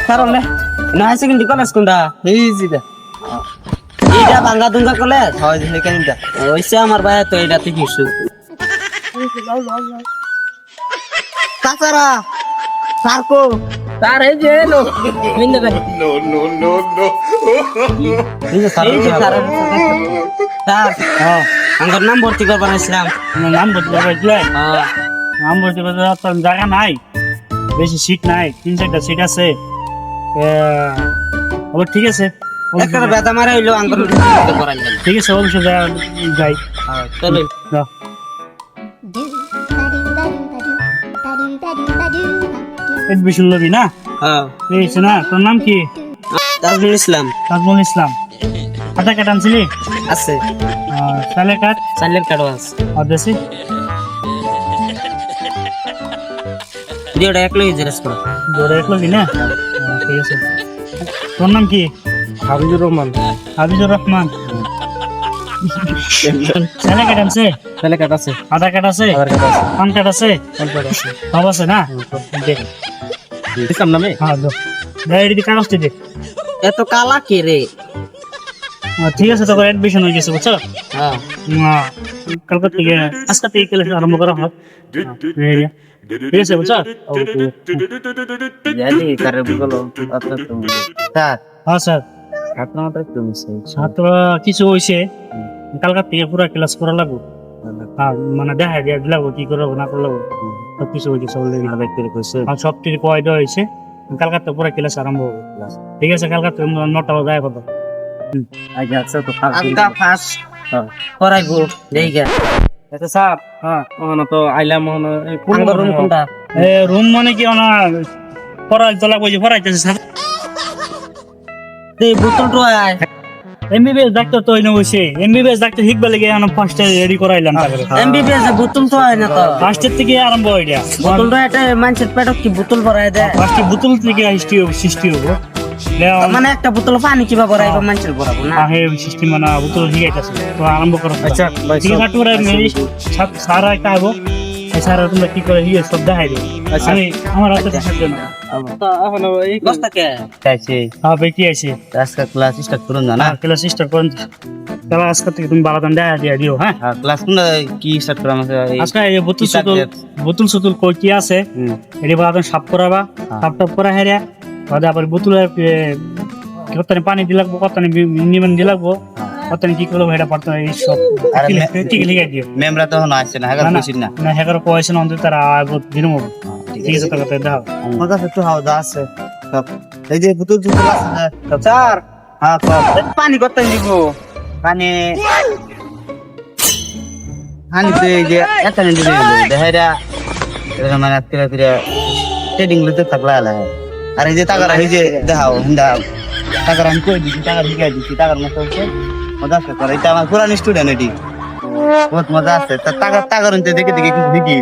কারণে না high secondary college কোনটা এই জিদা এইটা বাঙ্গা দুঙ্গা কলেজ হয় সেখানটা ওইসে আমার ভাই তো এটা থেকে ইস্যু কাছারা সারকো তার এই যে এলো মিন্দে ভাই এই যে এই যে তার তার হ্যাঁ আমার নাম ভর্তি করবার আসলাম নাম বলতে পারবে হ্যাঁ নাম বলতে পারবে তো জায়গা নাই বেশি সিট নাই 3-4টা সিট আছে আবার ঠিক আছে একটা ব্যথা মারা হইলো আঙ্গুর করাই গেল ঠিক আছে অবশ্যই যাই চলো যাও। এডমিশন লবি না হ্যাঁ এই আছে না তোর নাম কি তাজমুল ইসলাম তাজমুল ইসলাম আধার কার্ড আনছিলি আছে সালে কার্ড চাইলের কার্ড আছে অদেশি ভিডিওটা একলাই জেরাস করো জোরে এক লবি না ঠিক আছে তোর নাম কি হাবিবুর রহমান হাবিজুর রহমান সালে কার্ড আনছে চাইলের কার্ড আছে আধার কার্ড আছে পান কার্ড আছে সব আছে না দে ইসলাম নামে হ্যাঁ দো ডায়েরি কাগজটি দে এত কালা কে রে ঠিক আছে তোর অ্যাডমিশন হয়ে গেছে বুঝছো হ্যাঁ কালকে থেকে আজকে থেকে ক্লাস আরম্ভ করা হোক ঠিক আছে বুঝছো জানি কারে বলো আচ্ছা তুমি স্যার হ্যাঁ স্যার আপনারা একটু মিশে ছাত্র কিছু হয়েছে কালকে থেকে পুরো ক্লাস করা লাগবো হ্যাঁ মানে দেখা দিয়ে লাগবো কি করবো না করবো সব কিছু হয়েছে অলরেডি আর সব কিছু কয় দেওয়া হয়েছে কালকে তো পুরো ক্লাস আরম্ভ হবে ঠিক আছে কালকে তো 9টা বাজে কত আচ্ছা তো আজকা ফার্স্ট করাইবো দেইগা আচ্ছা স্যার হ্যাঁ ওখানে তো আইলাম কোন রুম কোনটা রুম মানে কি ওনা পড়াই তো লাগবে যে পড়াইতেছে স্যার এই বোতলটা আয় এমবিবিএস ডাক্তার তো হইনা হইছে এমবিবিএস ডাক্তার হিকবা লাগে আমরা ফার্স্টে রেডি করাইলাম তারপরে এমবিবিএস এর বোতল তো হয় না তো ফার্স্টের থেকে আরম্ভ হইয়া বোতলটা এটা মানুষের পেটক কি বোতল ভরায় দেয় ফার্স্টে বোতল থেকে সৃষ্টি হবো মানে একটা বোতল পানি কিবা ভরাইবো মানুষের ভরাবো না আহে সৃষ্টি মানে বোতল হিগাইতেছে তো আরম্ভ করো আচ্ছা ঠিক আছে তোরা সারা একটা আবো সারা তোমরা কি করে হিগে সব দেখাই দিও আমি আমার হাতে দেখার জন্য তো এখন এই কষ্ট কে চাইছি হ্যাঁ ভাই কি আছে আজকে ক্লাস স্টার্ট করুন না ক্লাস স্টার্ট করুন তাহলে আজকে থেকে তুমি বালাদান দেখা দিয়ে দিও হ্যাঁ ক্লাস কোন কি স্টার্ট করা আমাকে আজকে এই বোতল সুতুল কই কি আছে এটি বালাদান সাফ করাবা সাফ টাপ করা হেরিয়া বাদে আবার বোতলের কতখানি পানি দিয়ে লাগবো কতখানি নিমন দিয়ে লাগবো কতখানি কি করবো এটা পারতো এই সব ঠিক লিখে দিও মেমরা তখন আসছে না হ্যাঁ বুঝিস না না হ্যাঁ পয়সা না অন্তত তারা দিনও ঠিক আছে তাহলে দাও আমার কাছে একটু হাওয়া আছে সব এই যে বোতল জুতল আছে না স্যার হ্যাঁ পানি কত দিব পানি তো এই যে একটা নিয়ে দিবে দেহেরা এটা মানে আজকে ট্রেডিং লইতে থাকলা আর এই যে টাকার এই যে দেখাও হিন্দা টাকার আমি কই দিচ্ছি টাকার হিগাই দিচ্ছি টাকার মতো হচ্ছে মজা আছে এটা আমার পুরান স্টুডেন্ট এটি বহুত মজা আছে টাকার দেখে দেখে কিন্তু হিগি